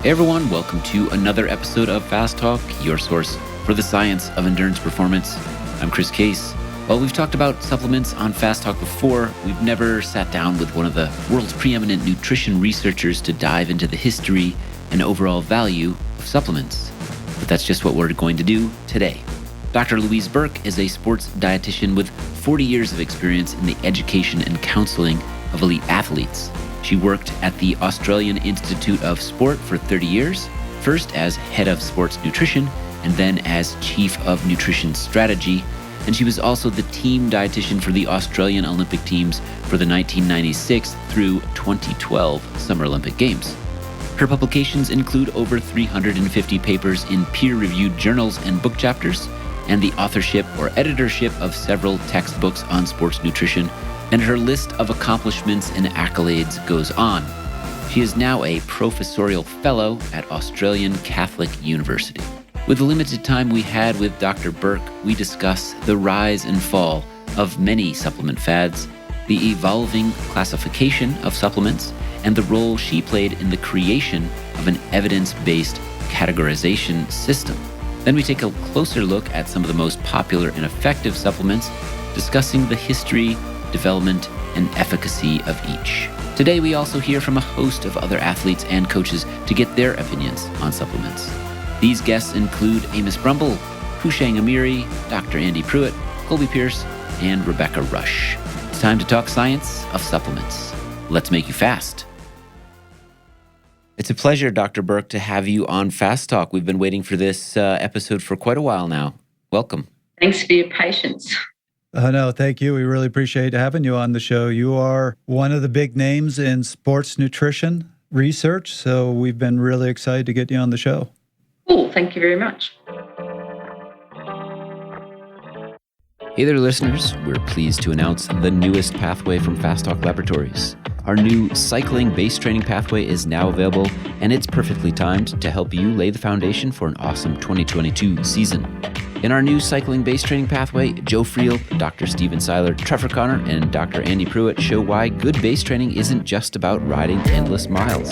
Hey everyone, welcome to another episode of Fast Talk, your source for the science of endurance performance. I'm Chris Case. While we've talked about supplements on Fast Talk before, we've never sat down with one of the world's preeminent nutrition researchers to dive into the history and overall value of supplements. But that's just what we're going to do today. Dr. Louise Burke is a sports dietitian with 40 years of experience in the education and counseling of elite athletes. She worked at the Australian Institute of Sport for 30 years, first as head of sports nutrition and then as chief of nutrition strategy. And she was also the team dietitian for the Australian Olympic teams for the 1996 through 2012 Summer Olympic Games. Her publications include over 350 papers in peer-reviewed journals and book chapters, and the authorship or editorship of several textbooks on sports nutrition, and her list of accomplishments and accolades goes on. She is now a professorial fellow at Australian Catholic University. With the limited time we had with Dr. Burke, we discuss the rise and fall of many supplement fads, the evolving classification of supplements, and the role she played in the creation of an evidence-based categorization system. Then we take a closer look at some of the most popular and effective supplements, discussing the history, development, and efficacy of each. Today, we also hear from a host of other athletes and coaches to get their opinions on supplements. These guests include Amos Brumble, Hushang Amiri, Dr. Andy Pruitt, Colby Pierce, and Rebecca Rush. It's time to talk science of supplements. Let's make you fast. It's a pleasure, Dr. Burke, to have you on Fast Talk. We've been waiting for this episode for quite a while now. Welcome. Thanks for your patience. No, thank you. We really appreciate having you on the show. You are one of the big names in sports nutrition research, so we've been really excited to get you on the show. Cool. Thank you very much. Hey there, listeners. We're pleased to announce the newest pathway from Fast Talk Laboratories. Our new cycling base training pathway is now available, and it's perfectly timed to help you lay the foundation for an awesome 2022 season. In our new cycling base training pathway, Joe Friel, Dr. Steven Seiler, Trevor Connor, and Dr. Andy Pruitt show why good base training isn't just about riding endless miles.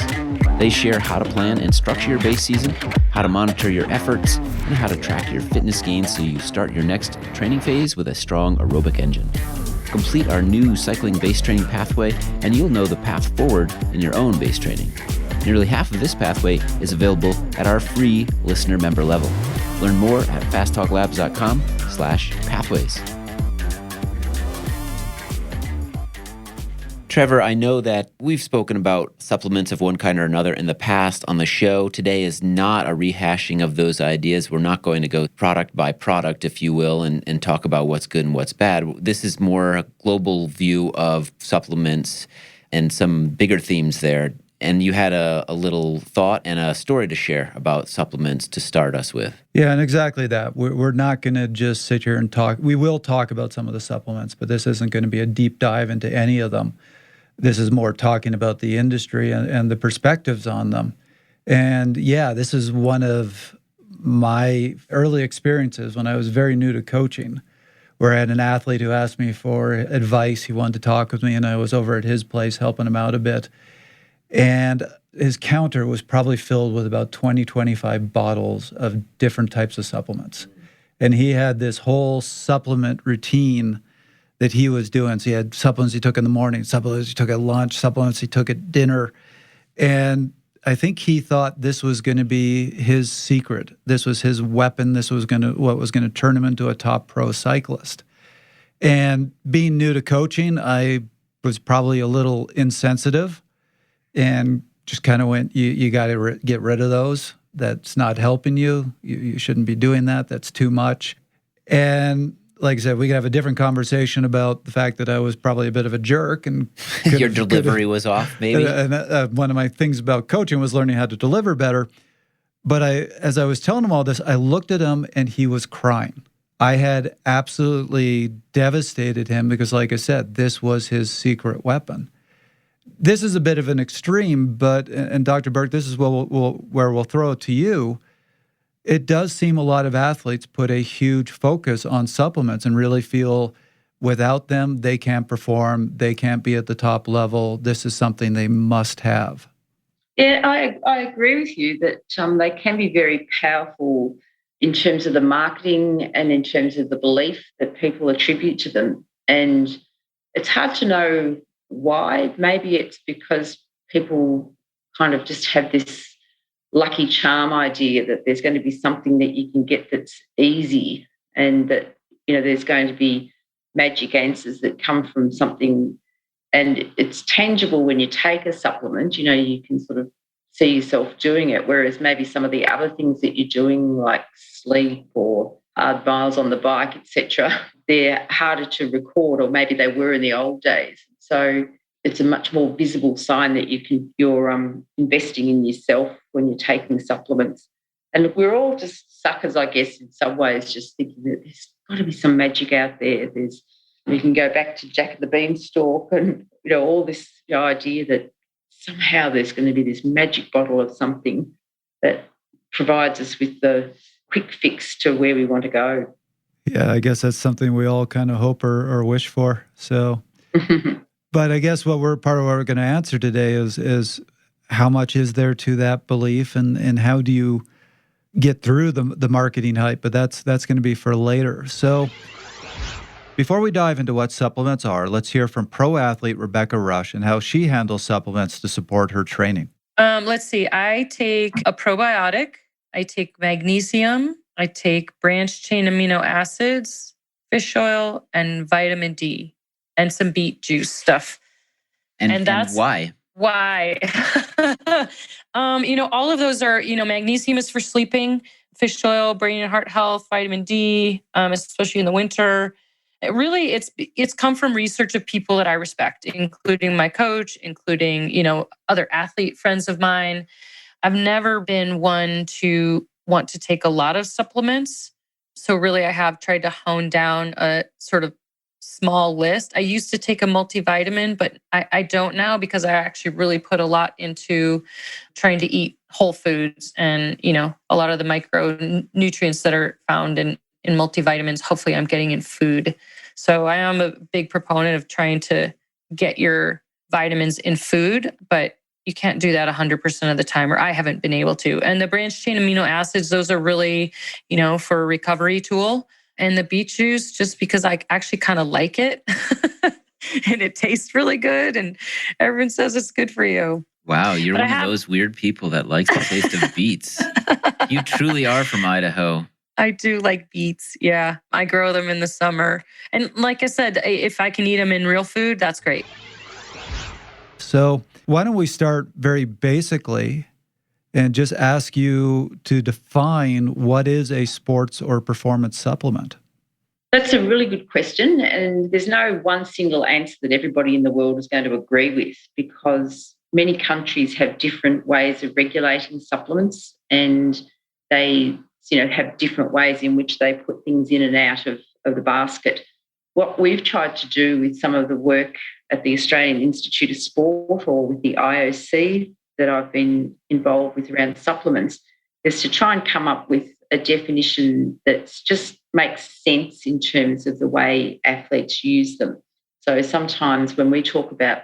They share how to plan and structure your base season, how to monitor your efforts, and how to track your fitness gains so you start your next training phase with a strong aerobic engine. Complete our new cycling base training pathway, and you'll know the path forward in your own base training. Nearly half of this pathway is available at our free listener member level. Learn more at fasttalklabs.com/pathways. Trevor, I know that we've spoken about supplements of one kind or another in the past on the show. Today is not a rehashing of those ideas. We're not going to go product by product, if you will, and talk about what's good and what's bad. This is more a global view of supplements and some bigger themes there. And you had a little thought and a story to share about supplements to start us with. Yeah, and exactly that. We're not going to just sit here and talk. We will talk about some of the supplements, but this isn't going to be a deep dive into any of them. This is more talking about the industry and the perspectives on them. And yeah, this is one of my early experiences when I was very new to coaching, where I had an athlete who asked me for advice. He wanted to talk with me, and I was over at his place helping him out a bit. And his counter was probably filled with about 20, 25 bottles of different types of supplements. And he had this whole supplement routine that he was doing. So he had supplements he took in the morning, supplements he took at lunch, supplements he took at dinner. And I think he thought this was going to be his secret. This was his weapon. This was what was going to turn him into a top pro cyclist. And being new to coaching, I was probably a little insensitive and just kind of went, you got to get rid of those. That's not helping you. You shouldn't be doing that. That's too much. And like I said, we could have a different conversation about the fact that I was probably a bit of a jerk. And Your delivery was off, maybe? And one of my things about coaching was learning how to deliver better. But as I was telling him all this, I looked at him and he was crying. I had absolutely devastated him because, like I said, this was his secret weapon. This is a bit of an extreme, but, and Dr. Burke, this is where we'll throw it to you. It does seem a lot of athletes put a huge focus on supplements and really feel without them, they can't perform, they can't be at the top level. This is something they must have. Yeah, I agree with you that they can be very powerful in terms of the marketing and in terms of the belief that people attribute to them. And it's hard to know why. Maybe it's because people kind of just have this lucky charm idea that there's going to be something that you can get that's easy, and that, there's going to be magic answers that come from something, and it's tangible when you take a supplement. You can sort of see yourself doing it, whereas maybe some of the other things that you're doing, like sleep or hard miles on the bike, etc., they're harder to record, or maybe they were in the old days. So it's a much more visible sign that you're investing in yourself when you're taking supplements. And we're all just suckers, I guess, in some ways, just thinking that there's got to be some magic out there. We can go back to Jack of the Beanstalk and, all this idea that somehow there's going to be this magic bottle of something that provides us with the quick fix to where we want to go. Yeah, I guess that's something we all kind of hope or wish for. So, but I guess part of what we're going to answer today is how much is there to that belief, and how do you get through the marketing hype? But that's going to be for later. So before we dive into what supplements are, let's hear from pro athlete Rebecca Rush and how she handles supplements to support her training. Let's see. I take a probiotic. I take magnesium. I take branched chain amino acids, fish oil, and vitamin D, and some beet juice stuff. And that's why? Why? All of those are, magnesium is for sleeping, fish oil, brain and heart health, vitamin D, especially in the winter. It's come from research of people that I respect, including my coach, including, other athlete friends of mine. I've never been one to want to take a lot of supplements. So really, I have tried to hone down a sort of small list. I used to take a multivitamin, but I don't now, because I actually really put a lot into trying to eat whole foods and, a lot of the micronutrients that are found in multivitamins, hopefully I'm getting in food. So I am a big proponent of trying to get your vitamins in food, but you can't do that 100% of the time, or I haven't been able to. And the branched chain amino acids, those are really, for a recovery tool. And the beet juice, just because I actually kind of like it and it tastes really good and everyone says it's good for you. Wow, you're one of those weird people that likes the taste of beets. You truly are from Idaho. I do like beets. Yeah, I grow them in the summer. And like I said, if I can eat them in real food, that's great. So why don't we start very basically and just ask you to define what is a sports or performance supplement? That's a really good question. And there's no one single answer that everybody in the world is going to agree with, because many countries have different ways of regulating supplements, and they have different ways in which they put things in and out of the basket. What we've tried to do with some of the work at the Australian Institute of Sport, or with the IOC that I've been involved with around supplements, is to try and come up with a definition that just makes sense in terms of the way athletes use them. So sometimes when we talk about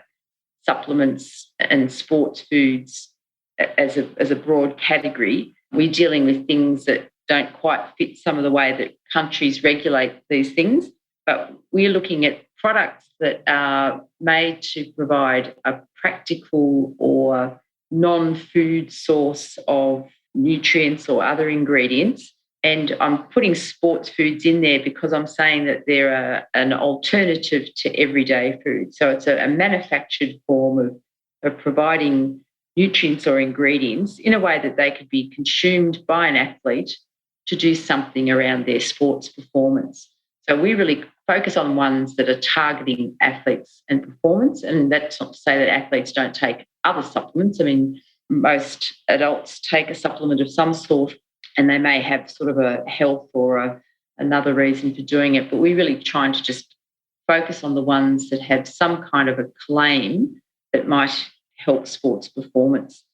supplements and sports foods as a broad category, we're dealing with things that don't quite fit some of the way that countries regulate these things. But we're looking at products that are made to provide a practical or non-food source of nutrients or other ingredients. And I'm putting sports foods in there because I'm saying that they're an alternative to everyday food. So it's a manufactured form of providing nutrients or ingredients in a way that they could be consumed by an athlete to do something around their sports performance. So we really focus on ones that are targeting athletes and performance. And that's not to say that athletes don't take other supplements. I mean, most adults take a supplement of some sort, and they may have sort of a health or another reason for doing it. But we're really trying to just focus on the ones that have some kind of a claim that might help sports performance.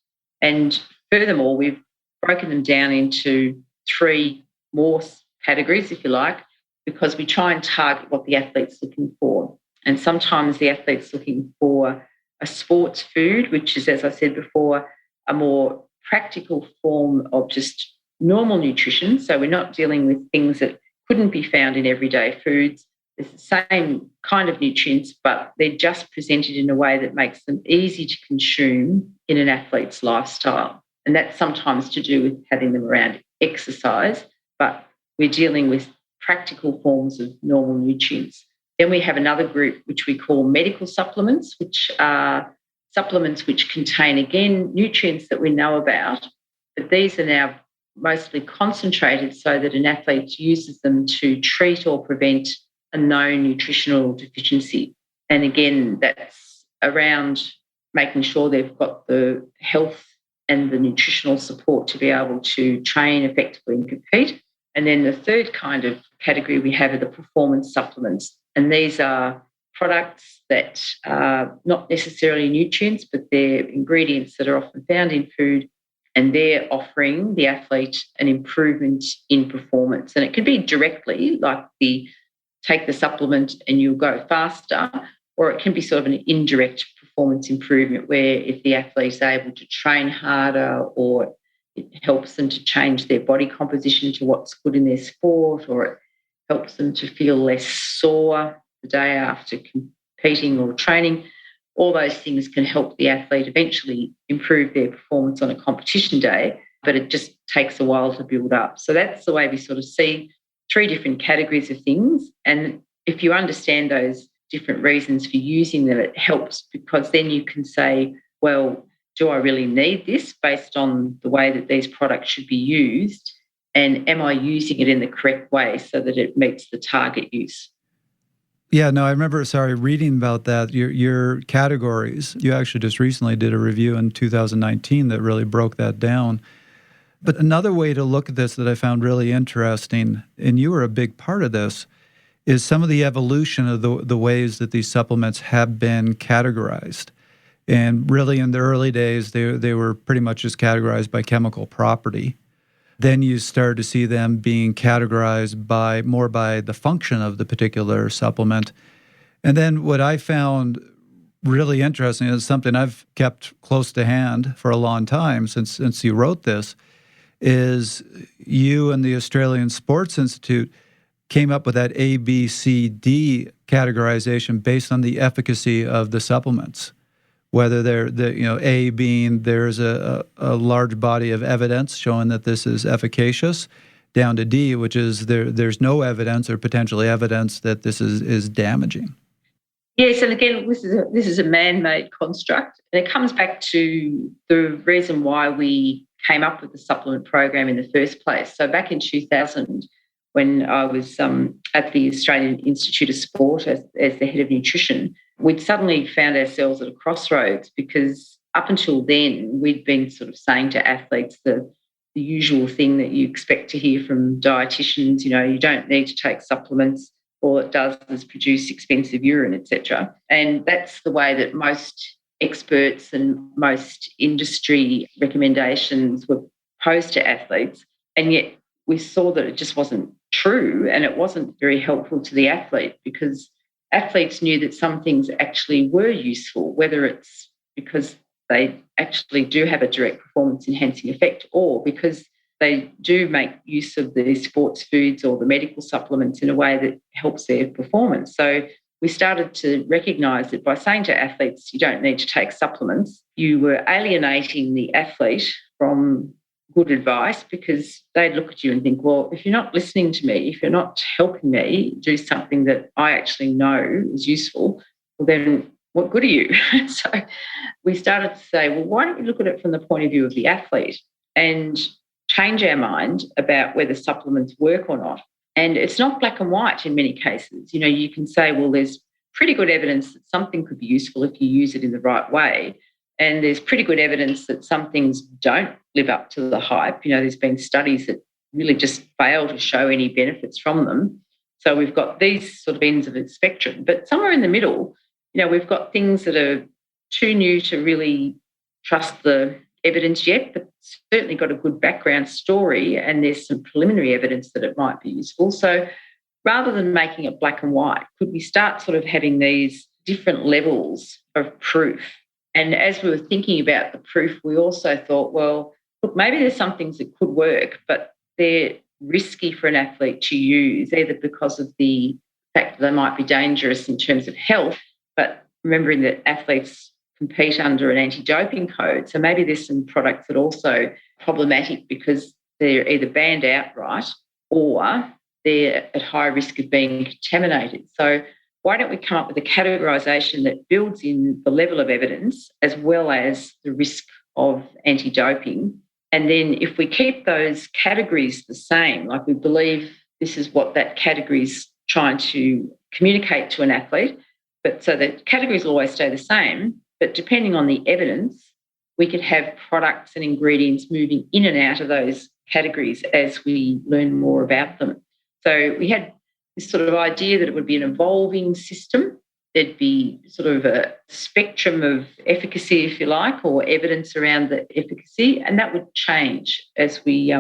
And furthermore, we've broken them down into 3 more categories, if you like, because we try and target what the athlete's looking for. And sometimes the athlete's looking for a sports food, which is, as I said before, a more practical form of just normal nutrition. So we're not dealing with things that couldn't be found in everyday foods. It's the same kind of nutrients, but they're just presented in a way that makes them easy to consume in an athlete's lifestyle. And that's sometimes to do with having them around exercise, but we're dealing with practical forms of normal nutrients. Then we have another group which we call medical supplements, which are supplements which contain, again, nutrients that we know about, but these are now mostly concentrated so that an athlete uses them to treat or prevent a known nutritional deficiency. And again, that's around making sure they've got the health and the nutritional support to be able to train effectively and compete. And then the third kind of category we have are the performance supplements. And these are products that are not necessarily nutrients, but they're ingredients that are often found in food, and they're offering the athlete an improvement in performance. And it can be directly, like take the supplement and you'll go faster, or it can be sort of an indirect performance improvement where if the athlete is able to train harder, or it helps them to change their body composition to what's good in their sport, or it helps them to feel less sore the day after competing or training. All those things can help the athlete eventually improve their performance on a competition day, but it just takes a while to build up. So that's the way we sort of see three different categories of things. And if you understand those different reasons for using them, it helps, because then you can say, well, do I really need this based on the way that these products should be used? And am I using it in the correct way so that it meets the target use? Yeah, no, I remember, reading about that, your categories. You actually just recently did a review in 2019 that really broke that down. But another way to look at this that I found really interesting, and you were a big part of this, is some of the evolution of the ways that these supplements have been categorized. And really in the early days, they were pretty much just categorized by chemical property. Then you start to see them being categorized more by the function of the particular supplement. And then what I found really interesting is something I've kept close to hand for a long time since you wrote this, is you and the Australian Sports Institute came up with that A, B, C, D categorization based on the efficacy of the supplements. Whether A being there's a large body of evidence showing that this is efficacious, down to D, which is there's no evidence or potentially evidence that this is damaging. Yes, and again, this is a man-made construct, and it comes back to the reason why we came up with the supplement program in the first place. So back in 2000, when I was at the Australian Institute of Sport as the head of nutrition, we'd suddenly found ourselves at a crossroads, because up until then we'd been sort of saying to athletes the usual thing that you expect to hear from dietitians, you don't need to take supplements. All it does is produce expensive urine, etc. And that's the way that most experts and most industry recommendations were posed to athletes. And yet we saw that it just wasn't true, and it wasn't very helpful to the athlete, because athletes knew that some things actually were useful, whether it's because they actually do have a direct performance-enhancing effect, or because they do make use of the sports foods or the medical supplements in a way that helps their performance. So we started to recognise that by saying to athletes, you don't need to take supplements, you were alienating the athlete from good advice, because they'd look at you and think, well, if you're not listening to me, if you're not helping me do something that I actually know is useful, well, then what good are you? So we started to say, well, why don't we look at it from the point of view of the athlete and change our mind about whether supplements work or not. And it's not black and white in many cases. You can say, well, there's pretty good evidence that something could be useful if you use it in the right way. And there's pretty good evidence that some things don't live up to the hype. There's been studies that really just fail to show any benefits from them. So we've got these sort of ends of the spectrum. But somewhere in the middle, we've got things that are too new to really trust the evidence yet, but certainly got a good background story, and there's some preliminary evidence that it might be useful. So rather than making it black and white, could we start sort of having these different levels of proof And as we were thinking about the proof, we also thought, well, look, maybe there's some things that could work, but they're risky for an athlete to use, either because of the fact that they might be dangerous in terms of health, but remembering that athletes compete under an anti-doping code. So maybe there's some products that are also problematic because they're either banned outright or they're at high risk of being contaminated. So why don't we come up with a categorisation that builds in the level of evidence as well as the risk of anti-doping? And then if we keep those categories the same, like we believe this is what that category is trying to communicate to an athlete, but so the categories will always stay the same, but depending on the evidence, we could have products and ingredients moving in and out of those categories as we learn more about them. So we had this sort of idea that it would be an evolving system. There'd be sort of a spectrum of efficacy, if you like, or evidence around the efficacy, and that would change as we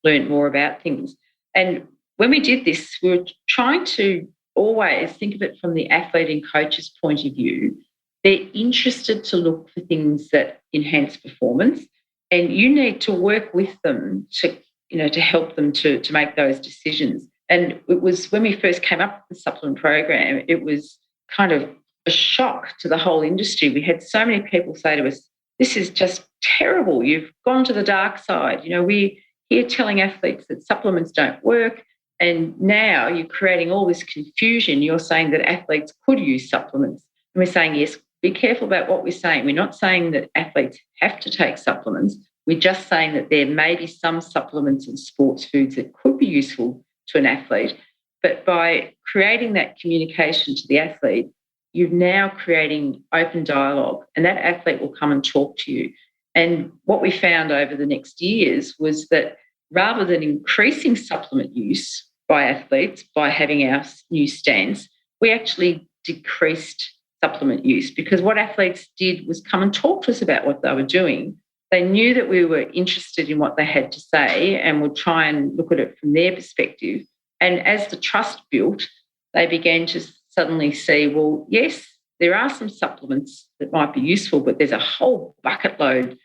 learned more about things. And when we did this, we were trying to always think of it from the athlete and coach's point of view. They're interested to look for things that enhance performance, and you need to work with them to help them to make those decisions. And it was when we first came up with the supplement program, it was kind of a shock to the whole industry. We had so many people say to us, this is just terrible. You've gone to the dark side. We're here telling athletes that supplements don't work. And now you're creating all this confusion. You're saying that athletes could use supplements. And we're saying, yes, be careful about what we're saying. We're not saying that athletes have to take supplements. We're just saying that there may be some supplements and sports foods that could be useful to an athlete. But by creating that communication to the athlete, you're now creating open dialogue, and that athlete will come and talk to you. And what we found over the next years was that rather than increasing supplement use by athletes by having our new stance, we actually decreased supplement use, because what athletes did was come and talk to us about what they were doing. They knew that we were interested in what they had to say and would try and look at it from their perspective. And as the trust built, they began to suddenly see, well, yes, there are some supplements that might be useful, but there's a whole bucket load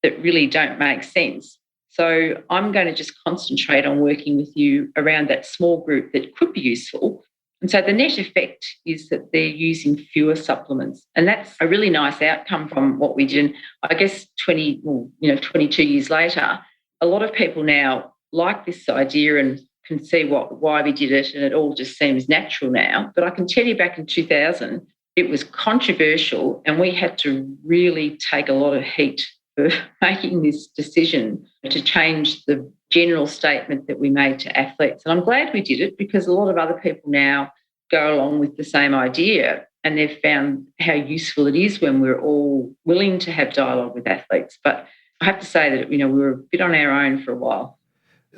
that really don't make sense. So I'm going to just concentrate on working with you around that small group that could be useful. And so the net effect is that they're using fewer supplements. And that's a really nice outcome from what we did. And I guess 22 years later, a lot of people now like this idea and can see why we did it, and it all just seems natural now. But I can tell you back in 2000, it was controversial, and we had to really take a lot of heat for making this decision to change the general statement that we made to athletes. And I'm glad we did it, because a lot of other people now go along with the same idea, and they've found how useful it is when we're all willing to have dialogue with athletes. But I have to say that, we were a bit on our own for a while.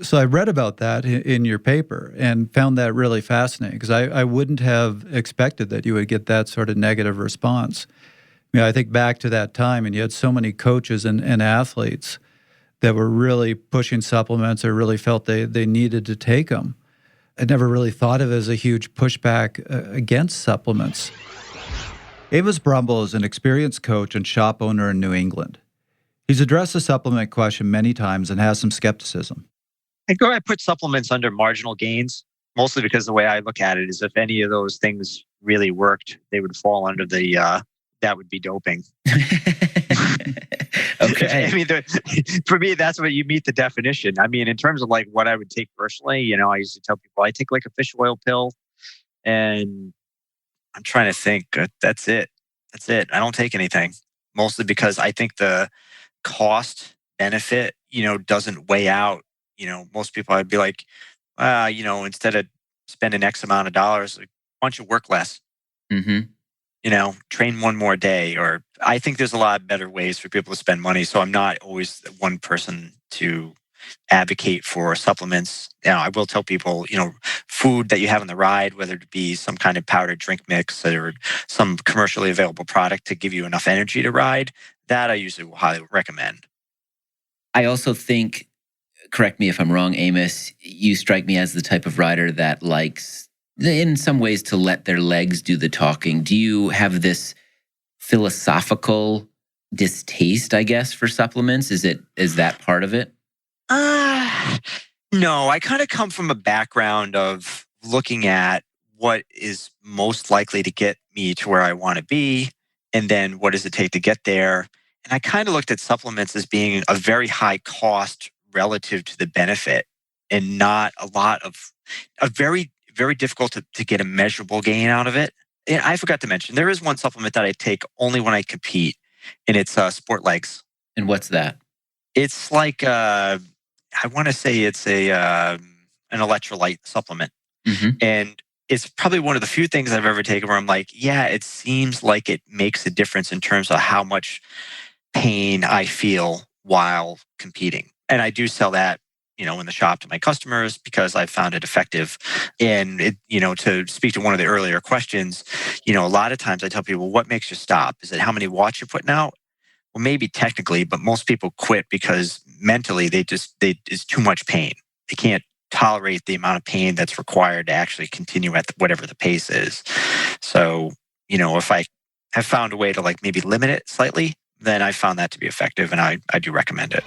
So I read about that in your paper and found that really fascinating, because I wouldn't have expected that you would get that sort of negative response. I think back to that time, and you had so many coaches and athletes that were really pushing supplements or really felt they needed to take them. I never really thought of it as a huge pushback against supplements. Avis Brumble is an experienced coach and shop owner in New England. He's addressed the supplement question many times and has some skepticism. I put supplements under marginal gains, mostly because the way I look at it is if any of those things really worked, they would fall under that would be doping. Okay. I mean, for me, that's what you meet the definition. I mean, in terms of like what I would take personally, I usually tell people I take like a fish oil pill, and I'm trying to think. That's it. I don't take anything, mostly because I think the cost benefit, doesn't weigh out. Most people, I'd be like, instead of spending X amount of dollars, like, why don't you work less? Mm-hmm. Train one more day. Or I think there's a lot better ways for people to spend money. So I'm not always one person to advocate for supplements. I will tell people, food that you have on the ride, whether it be some kind of powdered drink mix or some commercially available product to give you enough energy to ride, that I usually will highly recommend. I also think, correct me if I'm wrong, Amos, you strike me as the type of rider that likes, in some ways, to let their legs do the talking. Do you have this philosophical distaste, I guess, for supplements? Is that part of it? No, I kind of come from a background of looking at what is most likely to get me to where I want to be, and then what does it take to get there. And I kind of looked at supplements as being a very high cost relative to the benefit, and not a lot of a very, very difficult to get a measurable gain out of it. And I forgot to mention, there is one supplement that I take only when I compete, and it's Sport Legs. And what's that? It's like I want to say it's an electrolyte supplement, and it's probably one of the few things I've ever taken where I'm like, yeah, it seems like it makes a difference in terms of how much pain I feel while competing. And I do sell that, in the shop to my customers because I found it effective. And it, to speak to one of the earlier questions, a lot of times I tell people, what makes you stop? Is it how many watts you're putting out? Well, maybe technically, but most people quit because mentally it's too much pain. They can't tolerate the amount of pain that's required to actually continue at whatever the pace is. So, if I have found a way to like maybe limit it slightly, then I found that to be effective, and I do recommend it.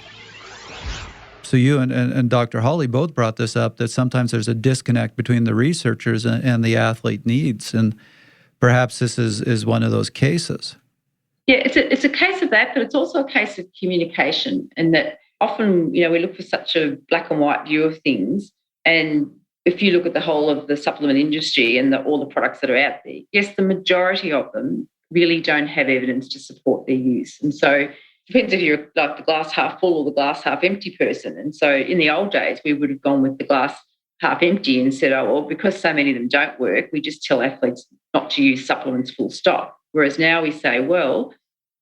So you and Dr. Hawley both brought this up, that sometimes there's a disconnect between the researchers and the athlete needs, and perhaps this is one of those cases. Yeah, it's a case of that, but it's also a case of communication, and that often, we look for such a black and white view of things. And if you look at the whole of the supplement industry and all the products that are out there, yes, the majority of them really don't have evidence to support their use. And so it depends if you're like the glass half full or the glass half empty person. And so in the old days, we would have gone with the glass half empty and said, oh, well, because so many of them don't work, we just tell athletes not to use supplements full stop. Whereas now we say, well,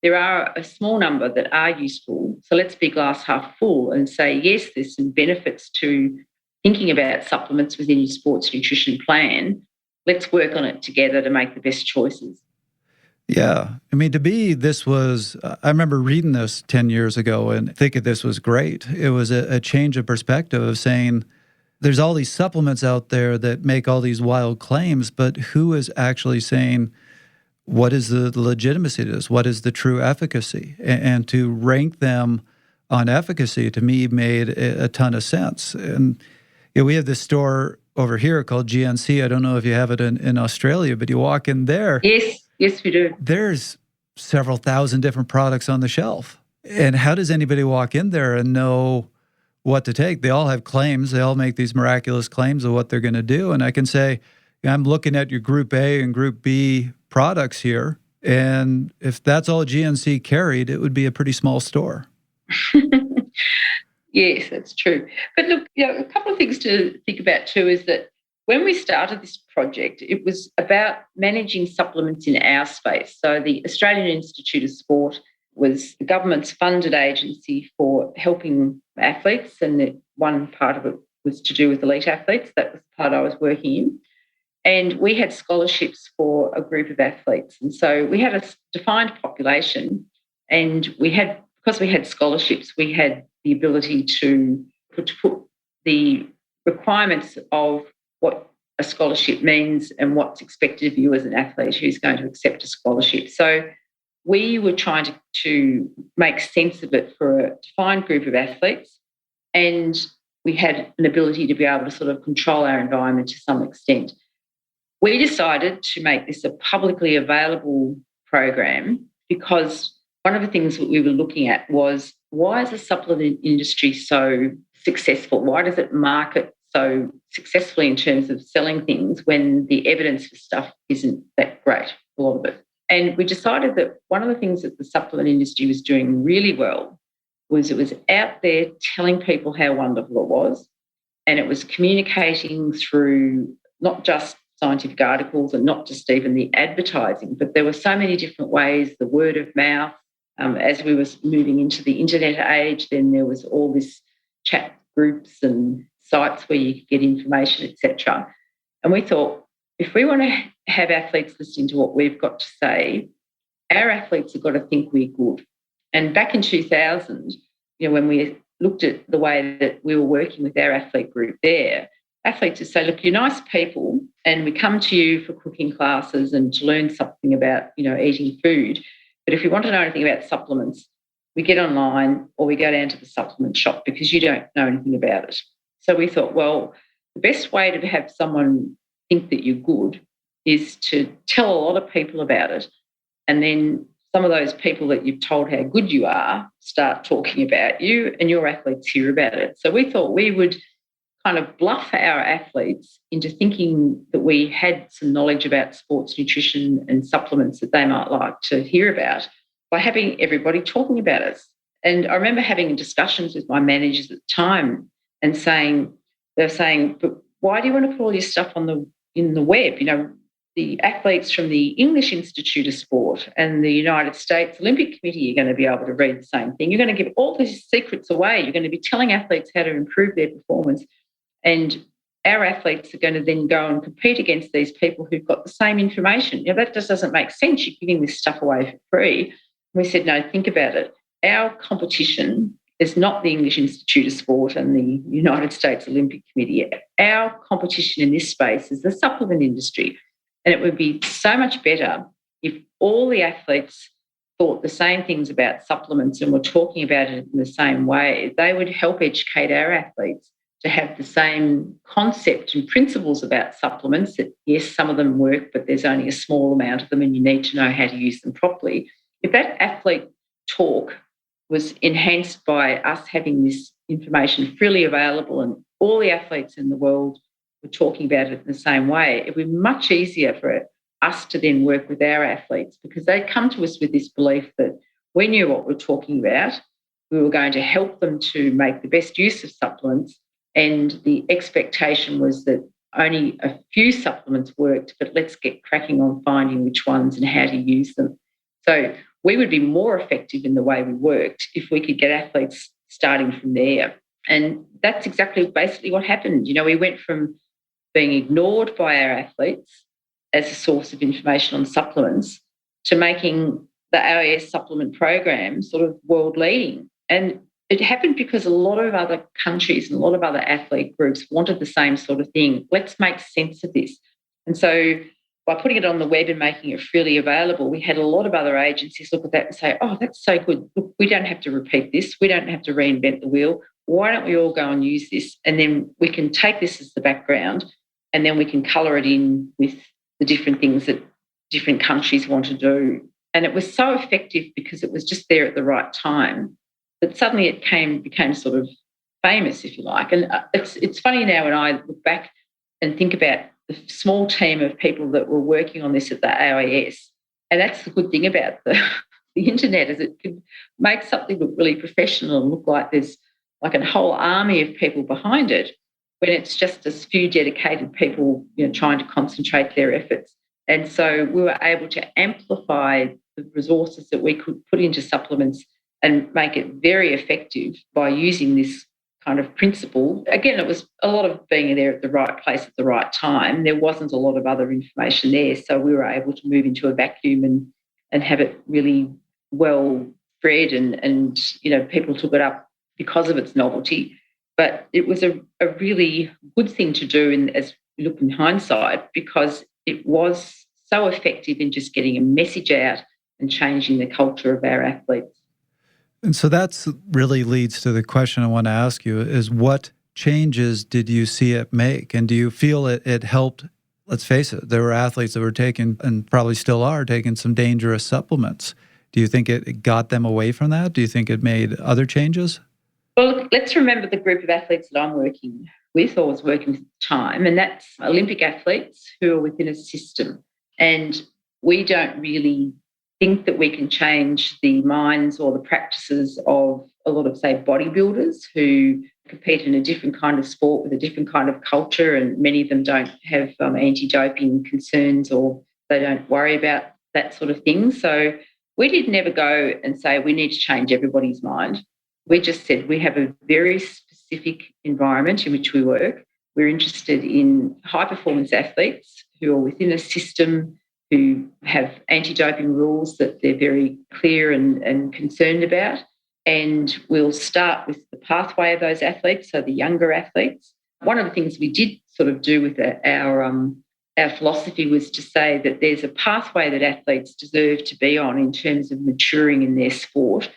there are a small number that are useful, so let's be glass half full and say, yes, there's some benefits to thinking about supplements within your sports nutrition plan. Let's work on it together to make the best choices. Yeah. I mean, I remember reading this 10 years ago and thinking this was great. It was a change of perspective of saying there's all these supplements out there that make all these wild claims, but who is actually saying, what is the legitimacy to this? What is the true efficacy? And to rank them on efficacy, to me, made a ton of sense. And we have this store over here called GNC. I don't know if you have it in Australia, but you walk in there. Yes, we do. There's several thousand different products on the shelf. And how does anybody walk in there and know what to take? They all have claims. They all make these miraculous claims of what they're going to do. And I can say, I'm looking at your Group A and Group B products here, and if that's all GNC carried, it would be a pretty small store. Yes, that's true. But look, a couple of things to think about too is that when we started this project, it was about managing supplements in our space. So the Australian Institute of Sport was the government's funded agency for helping athletes, and one part of it was to do with elite athletes. That was the part I was working in. And we had scholarships for a group of athletes. And so we had a defined population, and because we had scholarships, we had the ability to put the requirements of what a scholarship means and what's expected of you as an athlete who's going to accept a scholarship. So we were trying to make sense of it for a defined group of athletes, and we had an ability to be able to sort of control our environment to some extent. We decided to make this a publicly available program because one of the things that we were looking at was, why is the supplement industry so successful? Why does it market so successfully in terms of selling things when the evidence for stuff isn't that great, a lot of it? And we decided that one of the things that the supplement industry was doing really well was it was out there telling people how wonderful it was, and it was communicating through not just scientific articles and not just even the advertising, but there were so many different ways, the word of mouth. As we were moving into the internet age, then there was all this chat groups and sites where you could get information, etc. And we thought, if we want to have athletes listening to what we've got to say, our athletes have got to think we're good. And back in 2000, when we looked at the way that we were working with our athlete group there, athletes would say, look, you're nice people, and we come to you for cooking classes and to learn something about, eating food, But if we want to know anything about supplements, we get online or we go down to the supplement shop because you don't know anything about it. So we thought, well, the best way to have someone think that you're good is to tell a lot of people about it. And then some of those people that you've told how good you are start talking about you and your athletes hear about it. So we thought we would kind of bluff our athletes into thinking that we had some knowledge about sports nutrition and supplements that they might like to hear about by having everybody talking about us. And I remember having discussions with my managers at the time and they're saying, but why do you want to put all your stuff in the web? You know, the athletes from the English Institute of Sport and the United States Olympic Committee are going to be able to read the same thing. You're going to give all these secrets away. You're going to be telling athletes how to improve their performance. And our athletes are going to then go and compete against these people who've got the same information. You know, that just doesn't make sense. You're giving this stuff away for free. We said, no, think about it. Our competition is not the English Institute of Sport and the United States Olympic Committee. Our competition in this space is the supplement industry. And it would be so much better if all the athletes thought the same things about supplements and were talking about it in the same way. They would help educate our athletes to have the same concept and principles about supplements, that yes, some of them work, but there's only a small amount of them and you need to know how to use them properly. If that athlete talk was enhanced by us having this information freely available and all the athletes in the world were talking about it in the same way, it would be much easier for us to then work with our athletes because they'd come to us with this belief that we knew what we're talking about, we were going to help them to make the best use of supplements, and the expectation was that only a few supplements worked, but let's get cracking on finding which ones and how to use them. So we would be more effective in the way we worked if we could get athletes starting from there. And that's basically what happened. You know, we went from being ignored by our athletes as a source of information on supplements to making the AIS supplement program sort of world leading. And it happened because a lot of other countries and a lot of other athlete groups wanted the same sort of thing. Let's make sense of this. And so by putting it on the web and making it freely available, we had a lot of other agencies look at that and say, oh, that's so good. Look, we don't have to repeat this. We don't have to reinvent the wheel. Why don't we all go and use this? And then we can take this as the background and then we can colour it in with the different things that different countries want to do. And it was so effective because it was just there at the right time that suddenly it became sort of famous, if you like. And it's funny now when I look back and think about the small team of people that were working on this at the AIS. And that's the good thing about the internet, is it can make something look really professional and look like there's like a whole army of people behind it, when it's just a few dedicated people, you know, trying to concentrate their efforts. And so we were able to amplify the resources that we could put into supplements and make it very effective by using this kind of principle. Again, it was a lot of being there at the right place at the right time. There wasn't a lot of other information there, so we were able to move into a vacuum and have it really well spread and you know, people took it up because of its novelty. But it was a really good thing to do as we look in hindsight, because it was so effective in just getting a message out and changing the culture of our athletes. And so that's really leads to the question I want to ask you is, what changes did you see it make? And do you feel it helped? Let's face it, there were athletes that were taking, and probably still are, taking some dangerous supplements. Do you think it got them away from that? Do you think it made other changes? Well, let's remember the group of athletes that I'm working with or was working with at the time, and that's Olympic athletes who are within a system. And we don't really think that we can change the minds or the practices of a lot of, say, bodybuilders who compete in a different kind of sport with a different kind of culture, and many of them don't have anti-doping concerns or they don't worry about that sort of thing. So we did never go and say we need to change everybody's mind. We just said we have a very specific environment in which we work. We're interested in high-performance athletes who are within a system, who have anti-doping rules that they're very clear and concerned about. And we'll start with the pathway of those athletes, so the younger athletes. One of the things we did sort of do with our our philosophy was to say that there's a pathway that athletes deserve to be on in terms of maturing in their sport,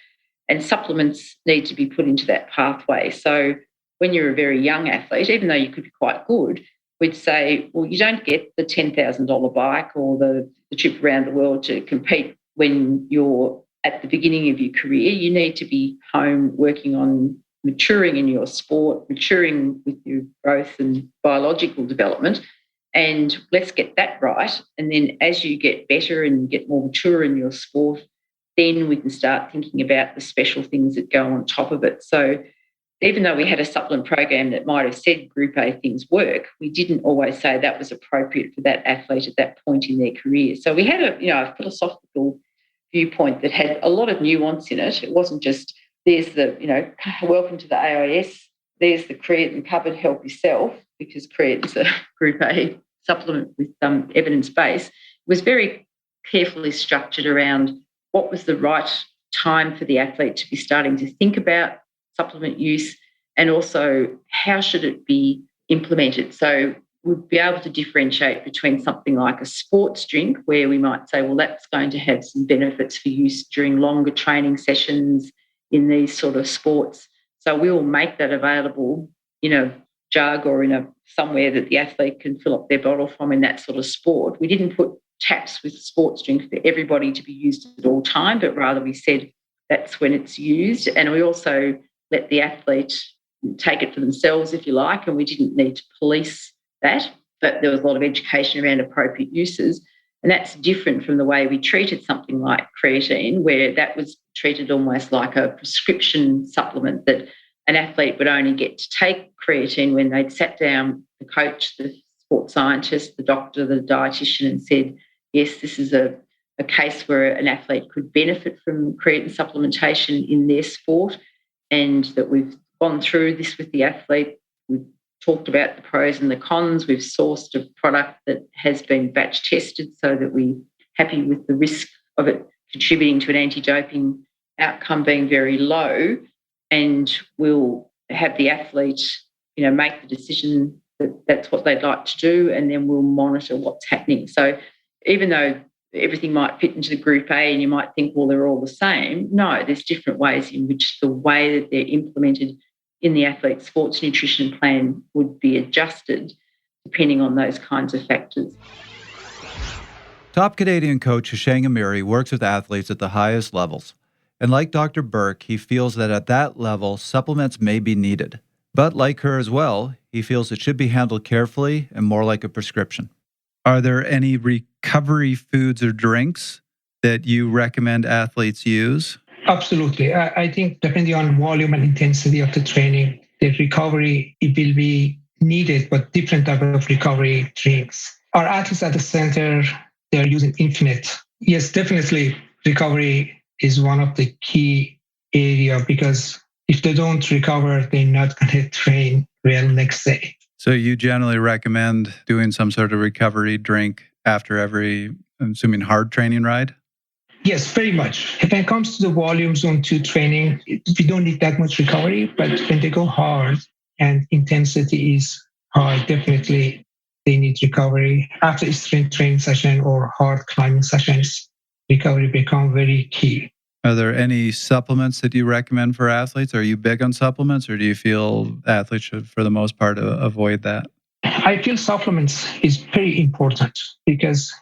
and supplements need to be put into that pathway. So when you're a very young athlete, even though you could be quite good, we'd say, well, you don't get the $10,000 bike or the trip around the world to compete when you're at the beginning of your career. You need to be home working on maturing in your sport, maturing with your growth and biological development. And let's get that right. And then as you get better and get more mature in your sport, then we can start thinking about the special things that go on top of it. So even though we had a supplement program that might have said Group A things work, we didn't always say that was appropriate for that athlete at that point in their career. So we had a philosophical viewpoint that had a lot of nuance in it. It wasn't just there's the, welcome to the AIS, there's the creatine cupboard, help yourself, because creatine's a Group A supplement with evidence base. It was very carefully structured around what was the right time for the athlete to be starting to think about supplement use, and also how should it be implemented. So we'd be able to differentiate between something like a sports drink, where we might say, well, that's going to have some benefits for use during longer training sessions in these sort of sports. So we will make that available in a jug or somewhere that the athlete can fill up their bottle from in that sort of sport. We didn't put taps with sports drink for everybody to be used at all time, but rather we said that's when it's used. And we also let the athlete take it for themselves, if you like, and we didn't need to police that. But there was a lot of education around appropriate uses. And that's different from the way we treated something like creatine, where that was treated almost like a prescription supplement that an athlete would only get to take creatine when they'd sat down, the coach, the sports scientist, the doctor, the dietitian, and said, yes, this is a case where an athlete could benefit from creatine supplementation in their sport, and that we've gone through this with the athlete. We've talked about the pros and the cons. We've sourced a product that has been batch tested so that we're happy with the risk of it contributing to an anti-doping outcome being very low, and we'll have the athlete, make the decision that that's what they'd like to do, and then we'll monitor what's happening. So even though everything might fit into the Group A and you might think, well, they're all the same, no, there's different ways in which the way that they're implemented in the athlete's sports nutrition plan would be adjusted depending on those kinds of factors. Top Canadian coach Hashang Amiri works with athletes at the highest levels. And like Dr. Burke, he feels that at that level, supplements may be needed. But like her as well, he feels it should be handled carefully and more like a prescription. Are there any recovery foods or drinks that you recommend athletes use? Absolutely. I think depending on volume and intensity of the training, the recovery, it will be needed, but different type of recovery drinks. Our athletes at the center, they're using Infinite. Yes, definitely recovery is one of the key area, because if they don't recover, they're not going to train well next day. So you generally recommend doing some sort of recovery drink after every, I'm assuming, hard training ride? Yes, very much. When it comes to the volume zone 2 training, we don't need that much recovery, but when they go hard and intensity is high, definitely they need recovery. After a strength training session or hard climbing sessions, recovery become very key. Are there any supplements that you recommend for athletes? Are you big on supplements, or do you feel athletes should, for the most part, avoid that? I feel supplements is very important, because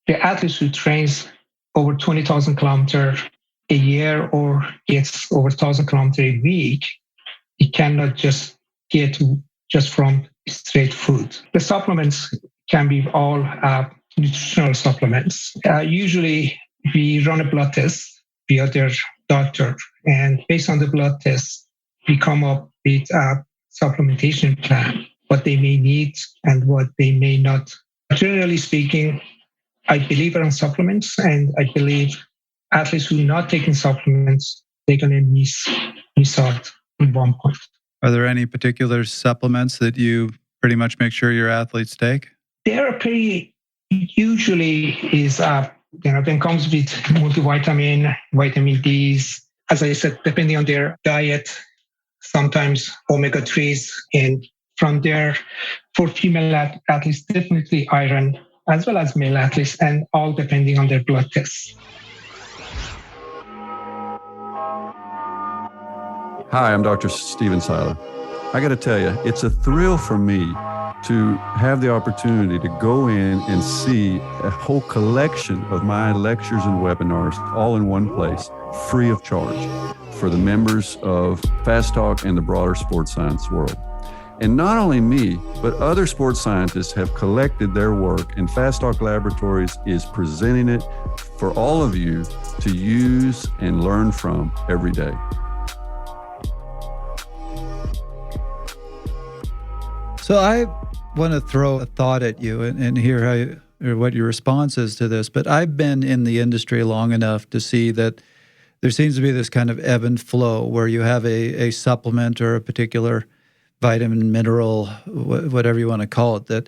the athletes who trains over 20,000 kilometers a year or gets over 1,000 kilometers a week, it cannot just get just from straight food. The supplements can be all nutritional supplements. Usually we run a blood test via their doctor, and based on the blood test, we come up with a supplementation plan, what they may need and what they may not. Generally speaking, I believe in supplements, and I believe athletes who are not taking supplements, they're going to miss out at one point. Are there any particular supplements that you pretty much make sure your athletes take? There are usually is, when it comes with multivitamin, vitamin Ds, as I said, depending on their diet, sometimes omega-3s and from there, for female athletes, definitely iron, as well as male athletes, and all depending on their blood tests. Hi, I'm Dr. Steven Seiler. I got to tell you, it's a thrill for me to have the opportunity to go in and see a whole collection of my lectures and webinars all in one place, free of charge, for the members of Fast Talk and the broader sports science world. And not only me, but other sports scientists have collected their work, and Fast Talk Laboratories is presenting it for all of you to use and learn from every day. So I want to throw a thought at you and hear what your response is to this. But I've been in the industry long enough to see that there seems to be this kind of ebb and flow where you have a supplement or a particular vitamin, mineral, whatever you want to call it, that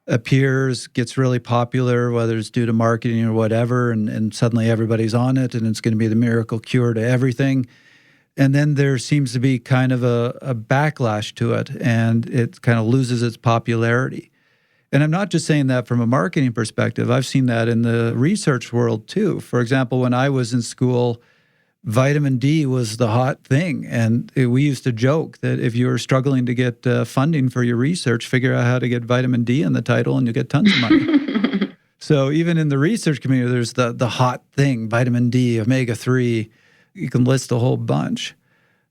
appears, gets really popular, whether it's due to marketing or whatever, and suddenly everybody's on it and it's going to be the miracle cure to everything. And then there seems to be kind of a backlash to it, and it kind of loses its popularity. And I'm not just saying that from a marketing perspective. I've seen that in the research world too. For example, when I was in school, vitamin D was the hot thing. And we used to joke that if you were struggling to get funding for your research, figure out how to get vitamin D in the title and you'll get tons of money. So even in the research community, there's the hot thing, vitamin D, omega-3. You can list a whole bunch.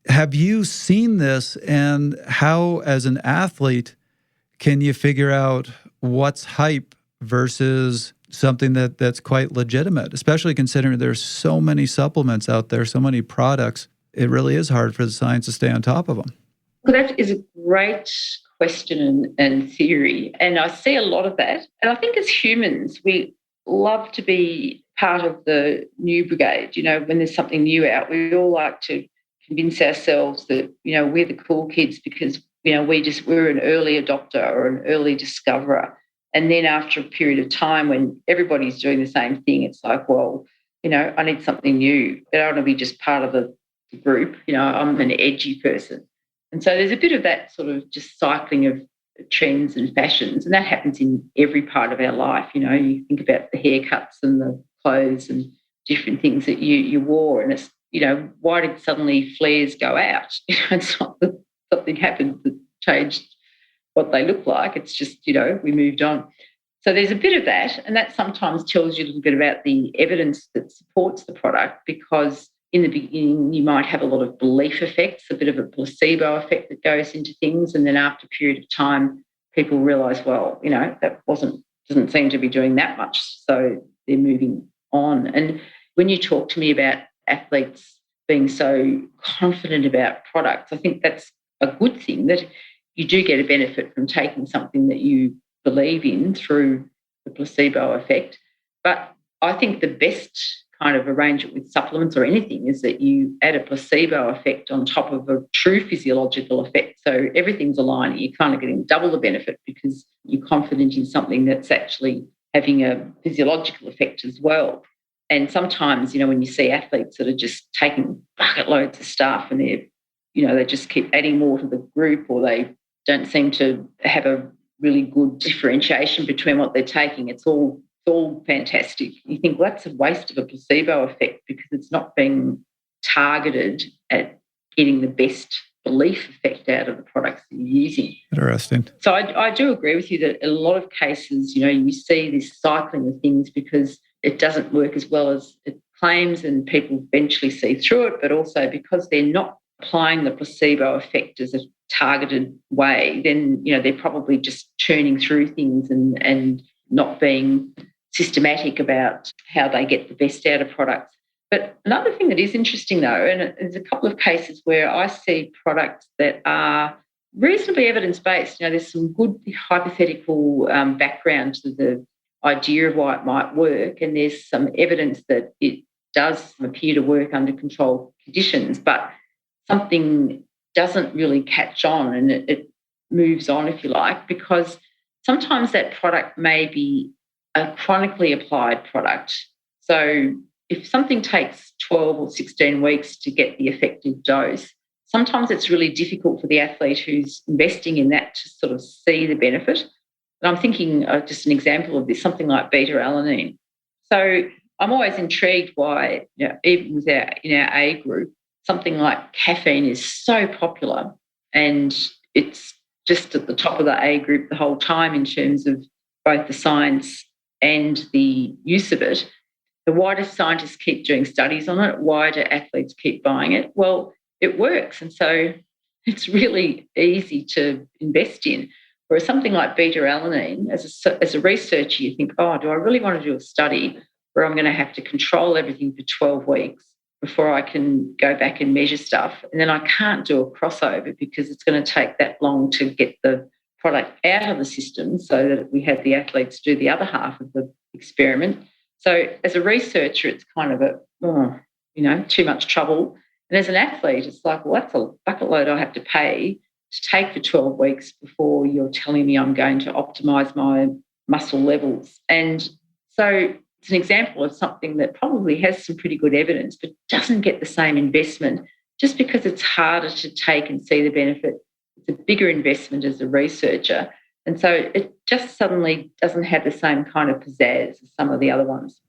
Have you seen this, and how, as an athlete, can you figure out what's hype versus something that's quite legitimate, especially considering there's so many supplements out there, so many products? It really is hard for the science to stay on top of them. Well, that is a great question and theory, and I see a lot of that. And I think as humans, we love to be part of the new brigade. You know, when there's something new out, we all like to convince ourselves that, you know, we're the cool kids because, you know, we're an early adopter or an early discoverer. And then after a period of time when everybody's doing the same thing, it's like, well, you know, I need something new. I don't want to be just part of the group. You know, I'm an edgy person. And so there's a bit of that sort of just cycling of trends and fashions, and that happens in every part of our life. You know, you think about the haircuts and the clothes and different things that you wore, and it's, you know, why did suddenly flares go out? You know, it's not that something happened that changed what they look like. It's just, you know, we moved on. So there's a bit of that, and that sometimes tells you a little bit about the evidence that supports the product, because in the beginning you might have a lot of belief effects, a bit of a placebo effect that goes into things, and then after a period of time people realise, well, you know, that doesn't seem to be doing that much, so they're moving on. And when you talk to me about athletes being so confident about products, I think that's a good thing, that you do get a benefit from taking something that you believe in through the placebo effect. But I think the best kind of arrangement with supplements or anything is that you add a placebo effect on top of a true physiological effect. So everything's aligning. You're kind of getting double the benefit because you're confident in something that's actually having a physiological effect as well. And sometimes, you know, when you see athletes that are just taking bucket loads of stuff and they're, you know, they just keep adding more to the group, or they don't seem to have a really good differentiation between what they're taking. It's all fantastic. You think, well, that's a waste of a placebo effect because it's not being targeted at getting the best belief effect out of the products that you're using. Interesting. So I do agree with you that in a lot of cases, you know, you see this cycling of things because it doesn't work as well as it claims, and people eventually see through it, but also because they're not applying the placebo effect as a targeted way, then, you know, they're probably just churning through things and not being systematic about how they get the best out of products. But another thing that is interesting, though, and there's a couple of cases where I see products that are reasonably evidence-based. You know, there's some good hypothetical background to the idea of why it might work, and there's some evidence that it does appear to work under controlled conditions, but something doesn't really catch on and it moves on, if you like, because sometimes that product may be a chronically applied product. So if something takes 12 or 16 weeks to get the effective dose, sometimes it's really difficult for the athlete who's investing in that to sort of see the benefit. And I'm thinking of just an example of this, something like beta-alanine. So I'm always intrigued why, even with in our A group, something like caffeine is so popular, and it's just at the top of the A group the whole time in terms of both the science and the use of it. So why do scientists keep doing studies on it? Why do athletes keep buying it? Well, it works. And so it's really easy to invest in. Whereas something like beta-alanine, as a researcher, you think, oh, do I really want to do a study where I'm going to have to control everything for 12 weeks before I can go back and measure stuff? And then I can't do a crossover because it's going to take that long to get the product out of the system so that we have the athletes do the other half of the experiment. So as a researcher, it's kind of too much trouble. And as an athlete, it's like, well, that's a bucket load I have to pay to take for 12 weeks before you're telling me I'm going to optimise my muscle levels. And so it's an example of something that probably has some pretty good evidence but doesn't get the same investment just because it's harder to take and see the benefit. It's a bigger investment as a researcher. And so it just suddenly doesn't have the same kind of pizzazz as some of the other ones.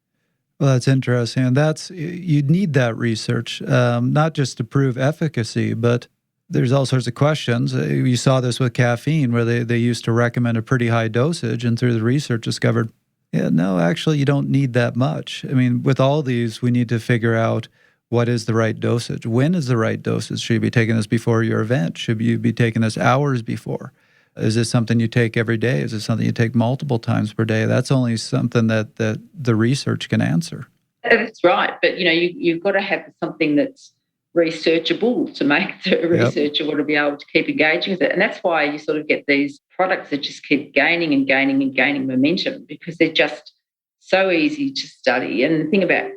Well, that's interesting. And you need that research, not just to prove efficacy, but there's all sorts of questions. You saw this with caffeine where they used to recommend a pretty high dosage, and through the research discovered, no, actually you don't need that much. I mean, with all these, we need to figure out what is the right dosage. When is the right dosage? Should you be taking this before your event? Should you be taking this hours before? Is this something you take every day? Is it something you take multiple times per day? That's only something that the research can answer. That's right. But, you've got to have something that's researchable to make the researcher want to be able to keep engaging with it. And that's why you sort of get these products that just keep gaining and gaining and gaining momentum because they're just so easy to study. And the thing about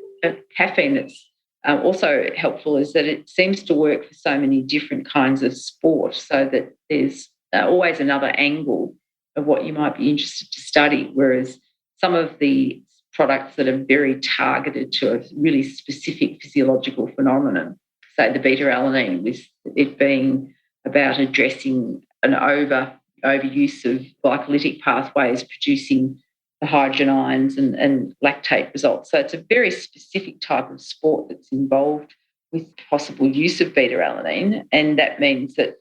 caffeine that's also helpful is that it seems to work for so many different kinds of sport, so that there's always another angle of what you might be interested to study, whereas some of the products that are very targeted to a really specific physiological phenomenon, say the beta-alanine, with it being about addressing an overuse of glycolytic pathways producing the hydrogen ions and lactate results. So it's a very specific type of sport that's involved with possible use of beta-alanine, and that means that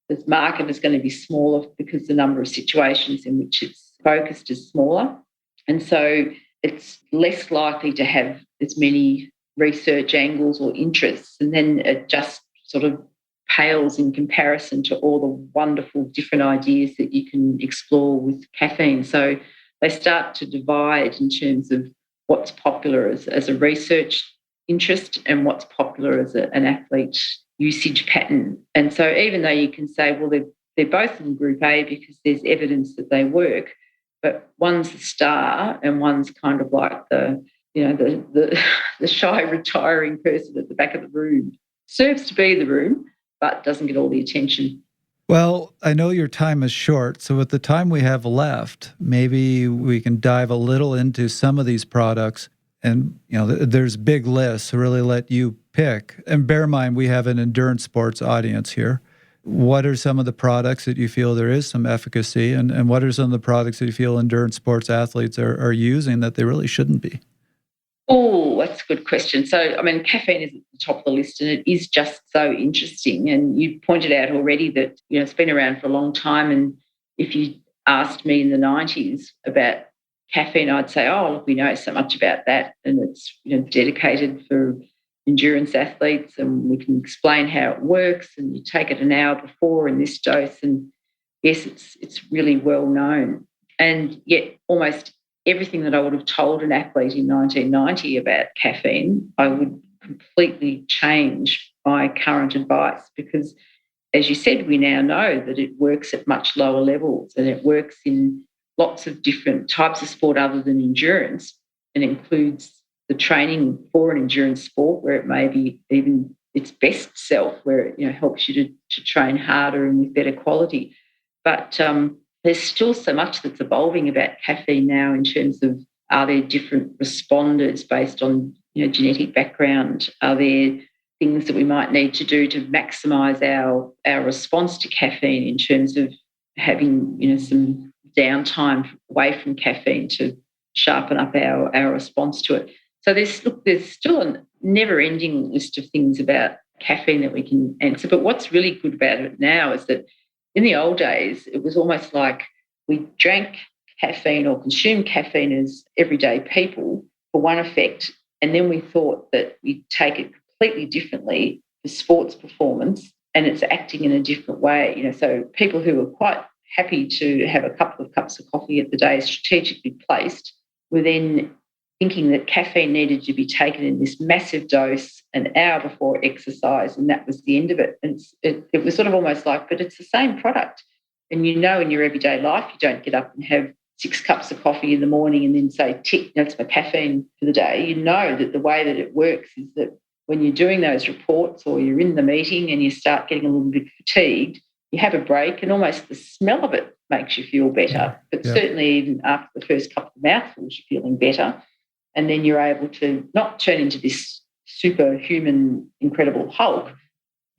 the market is going to be smaller because the number of situations in which it's focused is smaller. And so it's less likely to have as many research angles or interests, and then it just sort of pales in comparison to all the wonderful different ideas that you can explore with caffeine. So they start to divide in terms of what's popular as a research interest and what's popular as an athlete usage pattern. And so even though you can say, well, they're both in group A because there's evidence that they work, but one's the star and one's kind of like the shy retiring person at the back of the room. Serves to be the room, but doesn't get all the attention. Well, I know your time is short, so with the time we have left, maybe we can dive a little into some of these products. And, there's big lists, so really let you pick. And bear in mind, we have an endurance sports audience here. What are some of the products that you feel there is some efficacy, and what are some of the products that you feel endurance sports athletes are using that they really shouldn't be? Oh, that's a good question. So, caffeine is at the top of the list, and it is just so interesting. And you pointed out already that, it's been around for a long time. And if you asked me in the 90s about caffeine, I'd say, oh, look, we know so much about that. And it's, dedicated for endurance athletes, and we can explain how it works. And you take it an hour before in this dose. And yes, it's really well known. And yet almost everything that I would have told an athlete in 1990 about caffeine, I would completely change my current advice because, as you said, we now know that it works at much lower levels, and it works in lots of different types of sport other than endurance, and includes the training for an endurance sport where it may be even its best self, where it helps you to train harder and with better quality. But there's still so much that's evolving about caffeine now in terms of, are there different responders based on genetic background? Are there things that we might need to do to maximise our response to caffeine in terms of having, some downtime away from caffeine to sharpen up our response to it. So there's still a never-ending list of things about caffeine that we can answer. But what's really good about it now is that in the old days, it was almost like we drank caffeine or consumed caffeine as everyday people for one effect, and then we thought that we'd take it completely differently for sports performance, and it's acting in a different way. So people who were quite happy to have a couple of cups of coffee at the day strategically placed were then thinking that caffeine needed to be taken in this massive dose an hour before exercise, and that was the end of it. And it was sort of almost like, but it's the same product. And in your everyday life, you don't get up and have 6 cups of coffee in the morning and then say, tick, that's my caffeine for the day. You know that the way that it works is that when you're doing those reports or you're in the meeting and you start getting a little bit fatigued, you have a break and almost the smell of it makes you feel better. But certainly even after the first couple of mouthfuls, you're feeling better. And then you're able to not turn into this superhuman, incredible Hulk.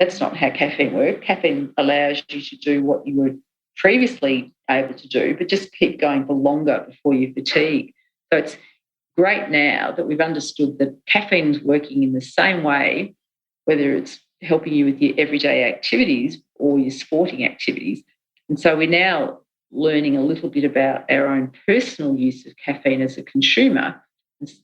That's not how caffeine works. Caffeine allows you to do what you were previously able to do, but just keep going for longer before you fatigue. So it's great now that we've understood that caffeine's working in the same way, whether it's helping you with your everyday activities or your sporting activities. And so we're now learning a little bit about our own personal use of caffeine as a consumer,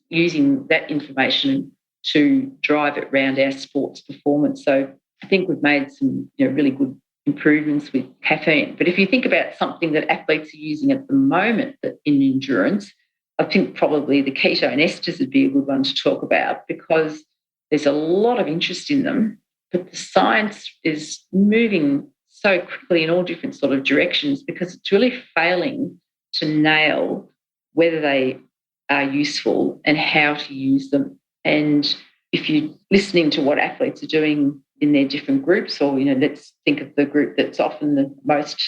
using that information to drive it around our sports performance. So I think we've made some really good improvements with caffeine. But if you think about something that athletes are using at the moment in endurance, I think probably the ketone esters would be a good one to talk about, because there's a lot of interest in them, but the science is moving so quickly in all different sort of directions because it's really failing to nail whether they are useful and how to use them. And if you're listening to what athletes are doing in their different groups, or, let's think of the group that's often the most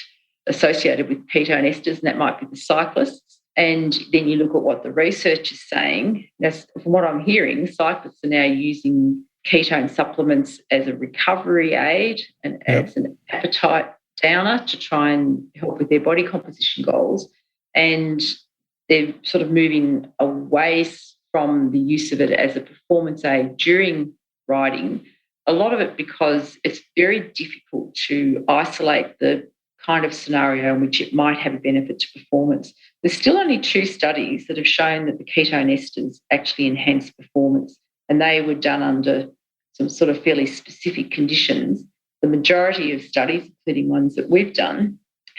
associated with ketone esters, and that might be the cyclists. And then you look at what the research is saying. Now, from what I'm hearing, cyclists are now using ketone supplements as a recovery aid and as an appetite downer to try and help with their body composition goals. And they're sort of moving away from the use of it as a performance aid during riding, a lot of it because it's very difficult to isolate the kind of scenario in which it might have a benefit to performance. There's still only 2 studies that have shown that the ketone esters actually enhance performance, and they were done under some sort of fairly specific conditions. The majority of studies, including ones that we've done,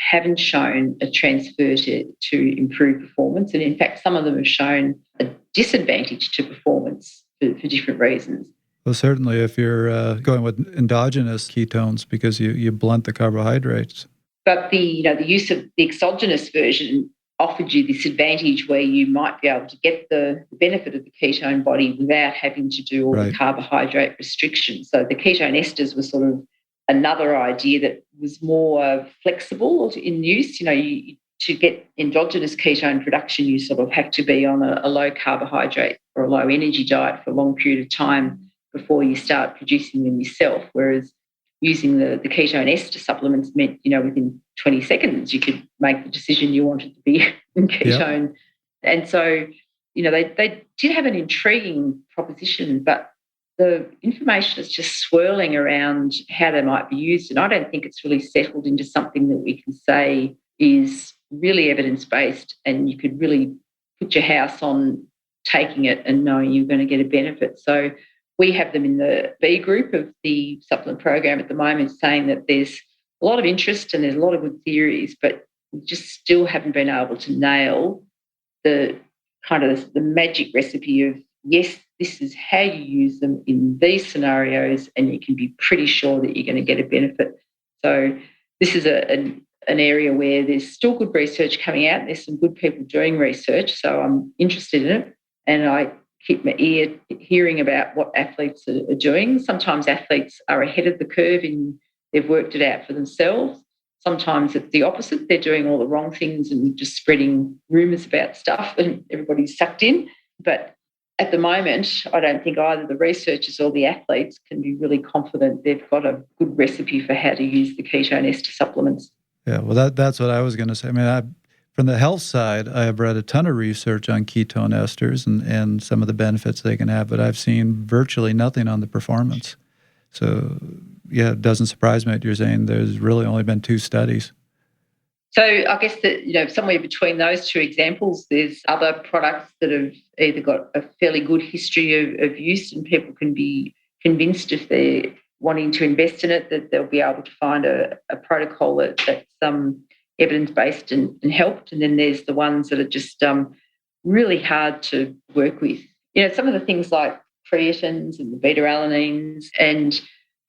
haven't shown a transfer to improve performance. And in fact, some of them have shown a disadvantage to performance for different reasons. Well, certainly if you're going with endogenous ketones because you blunt the carbohydrates. But the use of the exogenous version offered you this advantage where you might be able to get the benefit of the ketone body without having to do all the carbohydrate restrictions. So the ketone esters were sort of another idea that was more flexible in use. To get endogenous ketone production, you sort of have to be on a low carbohydrate or a low energy diet for a long period of time before you start producing them yourself. Whereas using the ketone ester supplements meant, within 20 seconds you could make the decision you wanted to be in ketone. Yep. And so, they did have an intriguing proposition, but the information is just swirling around how they might be used. And I don't think it's really settled into something that we can say is really evidence-based and you could really put your house on taking it and knowing you're going to get a benefit. So we have them in the B group of the supplement program at the moment, saying that there's a lot of interest and there's a lot of good theories, but we just still haven't been able to nail the kind of the magic recipe of, yes, this is how you use them in these scenarios and you can be pretty sure that you're going to get a benefit. So this is an area where there's still good research coming out. There's some good people doing research, so I'm interested in it. And I keep my ear hearing about what athletes are doing. Sometimes athletes are ahead of the curve and they've worked it out for themselves. Sometimes it's the opposite. They're doing all the wrong things and just spreading rumours about stuff and everybody's sucked in. But at the moment, I don't think either the researchers or the athletes can be really confident they've got a good recipe for how to use the ketone ester supplements. Yeah, well, that's what I was going to say. I mean, from the health side, I have read a ton of research on ketone esters and some of the benefits they can have, but I've seen virtually nothing on the performance. So, yeah, it doesn't surprise me that you're saying there's really only been 2 studies. So I guess that, somewhere between those 2 examples, there's other products that have either got a fairly good history of use, and people can be convinced if they're wanting to invest in it that they'll be able to find a protocol that's evidence-based and helped. And then there's the ones that are just really hard to work with. Some of the things like creatines and the beta-alanines and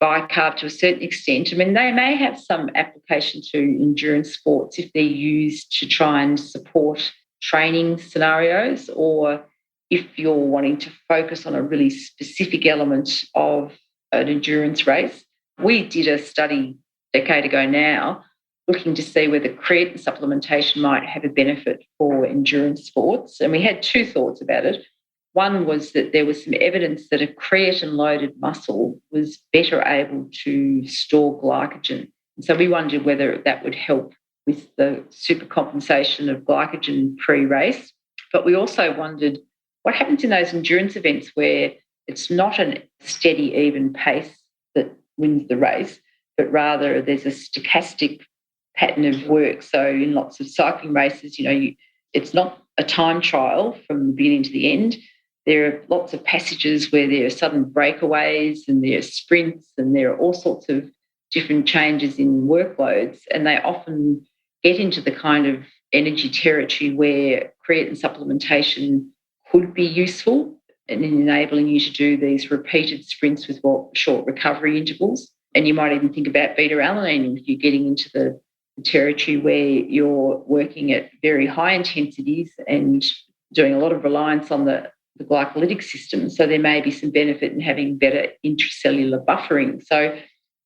bicarb to a certain extent, I mean, they may have some application to endurance sports if they're used to try and support training scenarios, or if you're wanting to focus on a really specific element of an endurance race. We did a study a decade ago now looking to see whether creatine supplementation might have a benefit for endurance sports, and we had 2 thoughts about it. One was that there was some evidence that a creatine-loaded muscle was better able to store glycogen. And so we wondered whether that would help with the supercompensation of glycogen pre-race. But we also wondered what happens in those endurance events where it's not a steady, even pace that wins the race, but rather there's a stochastic pattern of work. So in lots of cycling races, it's not a time trial from the beginning to the end. There are lots of passages where there are sudden breakaways and there are sprints and there are all sorts of different changes in workloads, and they often get into the kind of energy territory where creatine supplementation could be useful in enabling you to do these repeated sprints with short recovery intervals. And you might even think about beta-alanine if you're getting into the territory where you're working at very high intensities and doing a lot of reliance on the glycolytic system. So there may be some benefit in having better intracellular buffering. So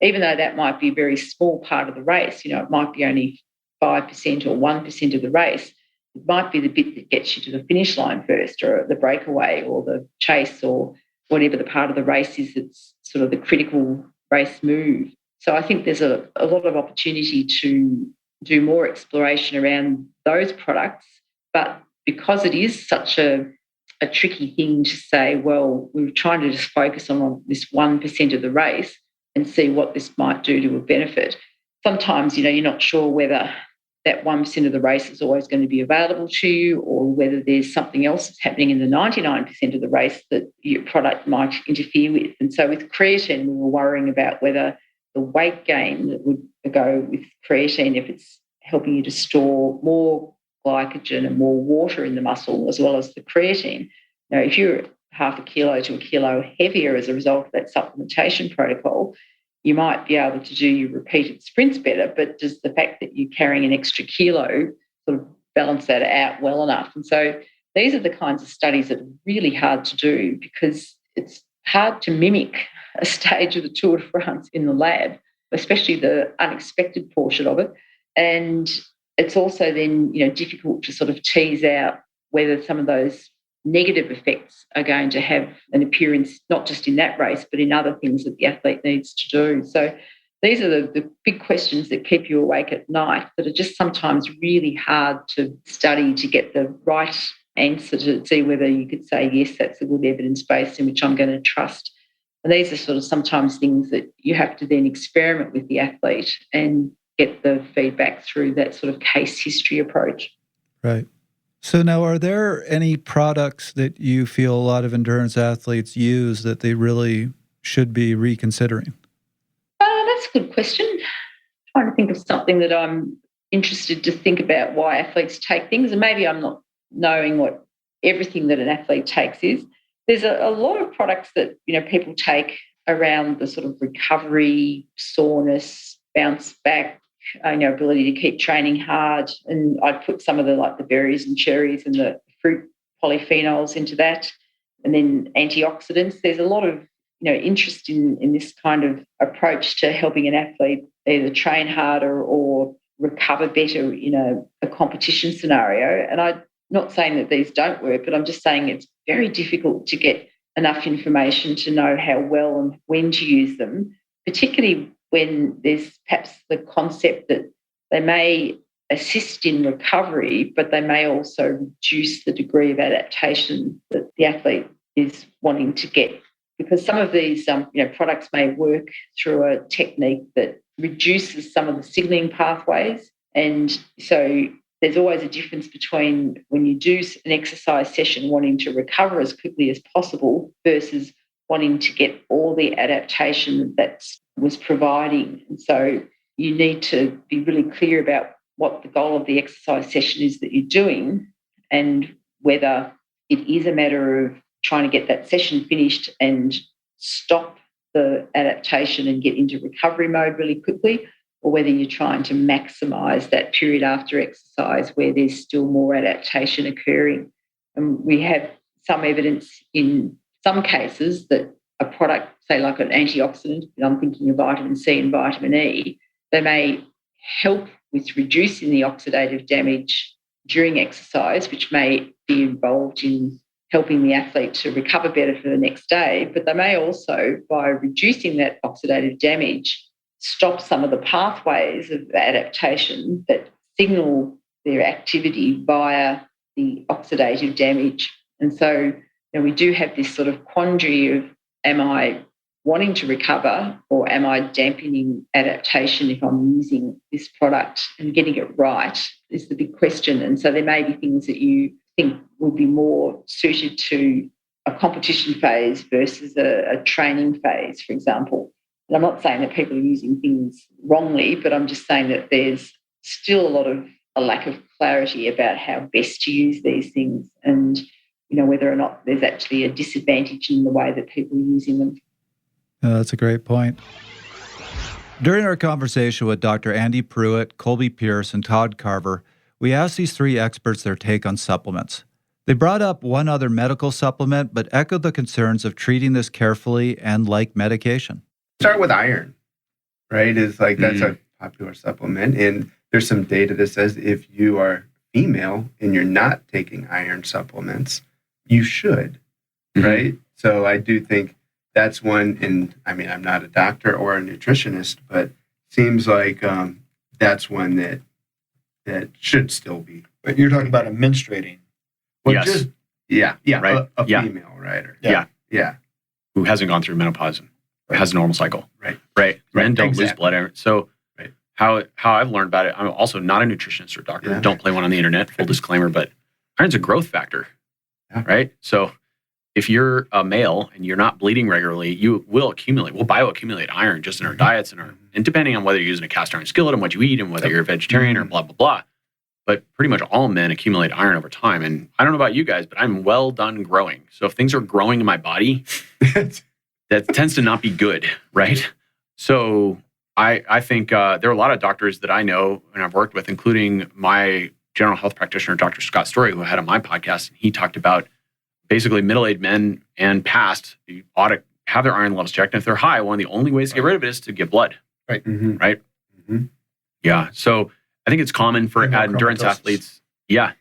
even though that might be a very small part of the race, it might be only 5% or 1% of the race, it might be the bit that gets you to the finish line first, or the breakaway or the chase, or whatever the part of the race is that's sort of the critical race move. So I think there's a lot of opportunity to do more exploration around those products. But because it is such a tricky thing to say, well, we're trying to just focus on this 1% of the race and see what this might do to a benefit. Sometimes, you're not sure whether that 1% of the race is always going to be available to you, or whether there's something else that's happening in the 99% of the race that your product might interfere with. And so with creatine, we were worrying about whether the weight gain that would go with creatine, if it's helping you to store more glycogen and more water in the muscle, as well as the creatine. Now, if you're half a kilo to a kilo heavier as a result of that supplementation protocol, you might be able to do your repeated sprints better, but does the fact that you're carrying an extra kilo sort of balance that out well enough? And so these are the kinds of studies that are really hard to do, because it's hard to mimic a stage of the Tour de France in the lab, especially the unexpected portion of it. And it's also then, difficult to sort of tease out whether some of those negative effects are going to have an appearance, not just in that race, but in other things that the athlete needs to do. So these are the big questions that keep you awake at night, that are just sometimes really hard to study to get the right answer, to see whether you could say, yes, that's a good evidence base in which I'm going to trust. And these are sort of sometimes things that you have to then experiment with the athlete and get the feedback through that sort of case history approach. Right. So now, are there any products that you feel a lot of endurance athletes use that they really should be reconsidering? That's a good question. I'm trying to think of something that I'm interested to think about why athletes take things, and maybe I'm not knowing what everything that an athlete takes is. There's a lot of products that people take around the sort of recovery, soreness, bounce back, ability to keep training hard. And I'd put some of the berries and cherries and the fruit polyphenols into that. And then antioxidants. There's a lot of interest in this kind of approach to helping an athlete either train harder or recover better in a competition scenario. And I not saying that these don't work, but I'm just saying it's very difficult to get enough information to know how well and when to use them, particularly when there's perhaps the concept that they may assist in recovery, but they may also reduce the degree of adaptation that the athlete is wanting to get. Because some of these products may work through a technique that reduces some of the signalling pathways. And so there's always a difference between when you do an exercise session wanting to recover as quickly as possible versus wanting to get all the adaptation that was providing. And so you need to be really clear about what the goal of the exercise session is that you're doing and whether it is a matter of trying to get that session finished and stop the adaptation and get into recovery mode really quickly, or whether you're trying to maximise that period after exercise where there's still more adaptation occurring. And we have some evidence in some cases that a product, say like an antioxidant, and I'm thinking of vitamin C and vitamin E, they may help with reducing the oxidative damage during exercise, which may be involved in helping the athlete to recover better for the next day. But they may also, by reducing that oxidative damage, stop some of the pathways of adaptation that signal their activity via the oxidative damage. And so we do have this sort of quandary of, am I wanting to recover or am I dampening adaptation if I'm using this product? And getting it right is the big question. And so there may be things that you think would be more suited to a competition phase versus a training phase, for example. And I'm not saying that people are using things wrongly, but I'm just saying that there's still a lack of clarity about how best to use these things and, whether or not there's actually a disadvantage in the way that people are using them. That's a great point. During our conversation with Dr. Andy Pruitt, Colby Pierce, and Todd Carver, we asked these three experts their take on supplements. They brought up one other medical supplement, but echoed the concerns of treating this carefully and like medication. Start with iron, right? That's a popular supplement. And there's some data that says if you are female and you're not taking iron supplements, you should, right? So I do think that's one, and I mean, I'm not a doctor or a nutritionist, but seems like that's one that should still be. But you're talking about a menstruating. Well, Yes. Right. A Yeah. female, right? Or, Yeah. Who hasn't gone through menopause and has a normal cycle. Right. Men don't lose Exactly. blood iron. So Right. how I've learned about it, I'm also not a nutritionist or doctor. Yeah. Don't play one on the internet, full disclaimer, but iron's a growth factor, right? So if you're a male and you're not bleeding regularly, we'll bioaccumulate iron just in our diets and depending on whether you're using a cast iron skillet and what you eat and whether you're a vegetarian or blah, blah, blah. But pretty much all men accumulate iron over time. And I don't know about you guys, but I'm well done growing. So if things are growing in my body, that tends to not be good, right? So I think there are a lot of doctors that I know and I've worked with, including my general health practitioner, Dr. Scott Story, who I had on my podcast. And he talked about basically middle-aged men and past ought to have their iron levels checked. And if they're high, one of the only ways to get rid of it is to give blood. Right. Right? Yeah. So I think it's common for endurance athletes. Yeah.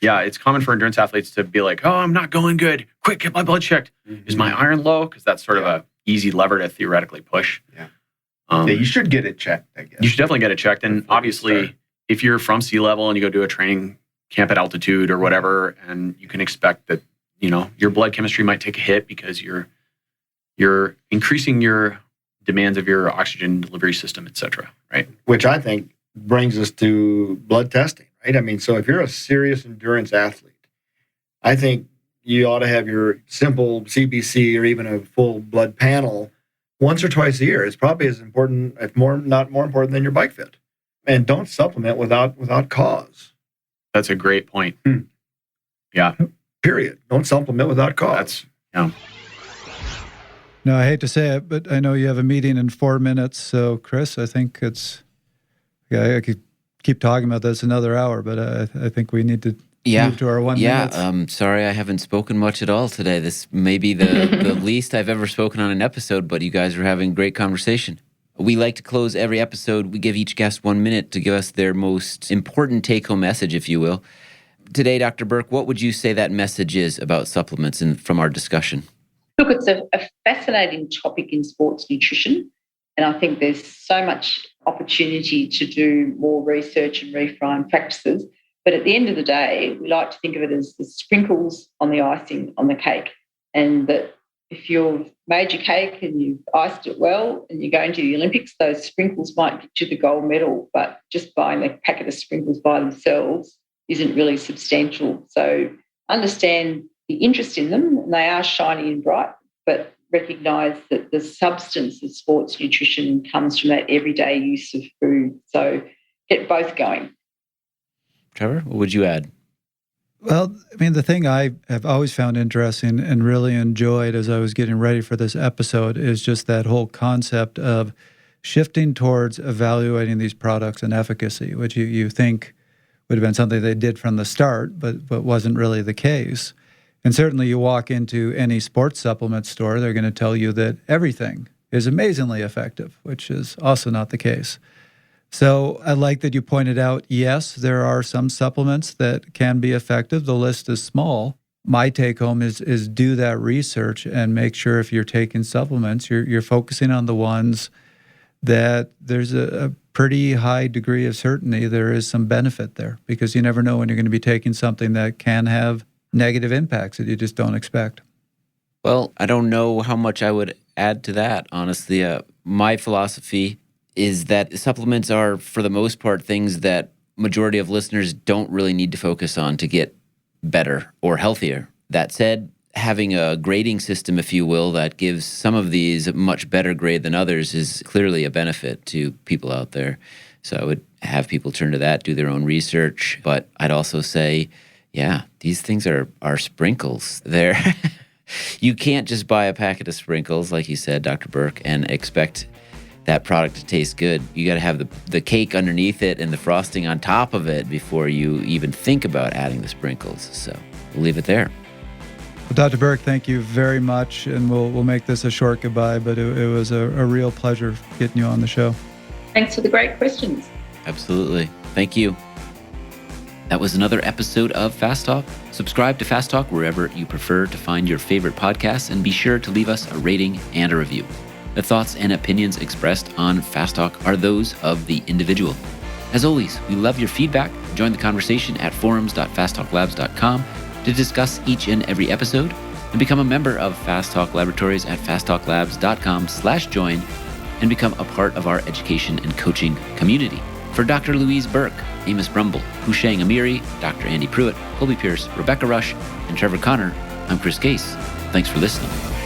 It's common for endurance athletes to be like, oh, I'm not going good. Quick, get my blood checked. Is my iron low? Because that's sort of a easy lever to theoretically push. You should get it checked, I guess. You should definitely get it checked. And obviously, if you're from sea level and you go do a training camp at altitude or whatever, and you can expect that, your blood chemistry might take a hit because you're increasing your demands of your oxygen delivery system, et cetera, right? Which I think brings us to blood testing, right? I mean, so if you're a serious endurance athlete, I think you ought to have your simple CBC or even a full blood panel once or twice a year. It's probably as important, if not more important than your bike fit. And don't supplement without cause. That's a great point. Yeah. Period. Don't supplement without cause. No, I hate to say it, but I know you have a meeting in 4 minutes. So, Chris, I think I could keep talking about this another hour, but I think we need to move to our 1 minute. Sorry I haven't spoken much at all today. This may be the least I've ever spoken on an episode, but you guys are having great conversation. We like to close every episode. We give each guest 1 minute to give us their most important take-home message, if you will. today, Dr. Burke, what would you say that message is about supplements and from our discussion? Look, it's a fascinating topic in sports nutrition, and I think there's so much opportunity to do more research and refine practices. But at the end of the day, we like to think of it as the sprinkles on the icing on the cake, and that if you've made your cake and you've iced it well and you're going to the Olympics, those sprinkles might get you the gold medal, but just buying a packet of sprinkles by themselves isn't really substantial. So understand the interest in them, and they are shiny and bright, but recognise that the substance of sports nutrition comes from that everyday use of food. So get both going. Trevor, what would you add? Well, I mean, the thing I have always found interesting and really enjoyed as I was getting ready for this episode is just that whole concept of shifting towards evaluating these products and efficacy, which you think would have been something they did from the start, but wasn't really the case. And certainly you walk into any sports supplement store, they're going to tell you that everything is amazingly effective, which is also not the case. So I like that you pointed out, yes, there are some supplements that can be effective. The list is small. My take home is do that research and make sure if you're taking supplements, you're focusing on the ones that there's a pretty high degree of certainty there is some benefit there, because you never know when you're going to be taking something that can have negative impacts that you just don't expect. Well, I don't know how much I would add to that, honestly. My philosophy is that supplements are, for the most part, things that majority of listeners don't really need to focus on to get better or healthier. That said, having a grading system, if you will, that gives some of these a much better grade than others is clearly a benefit to people out there. So I would have people turn to that, do their own research. But I'd also say, yeah, these things are sprinkles. You can't just buy a packet of sprinkles, like you said, Dr. Burke, and expect that product to taste good. You got to have the cake underneath it and the frosting on top of it before you even think about adding the sprinkles. So we'll leave it there. Well, Dr. Burke, thank you very much, and we'll make this a short goodbye, but it was a real pleasure getting you on the show. Thanks for the great questions. Absolutely. Thank you. That was another episode of Fast Talk. Subscribe to Fast Talk wherever you prefer to find your favorite podcasts, and be sure to leave us a rating and a review. The thoughts and opinions expressed on Fast Talk are those of the individual. As always, we love your feedback. Join the conversation at forums.fasttalklabs.com to discuss each and every episode, and become a member of Fast Talk Laboratories at fasttalklabs.com/join and become a part of our education and coaching community. For Dr. Louise Burke, Amos Brumble, Husheng Amiri, Dr. Andy Pruitt, Colby Pierce, Rebecca Rush, and Trevor Connor, I'm Chris Case. Thanks for listening.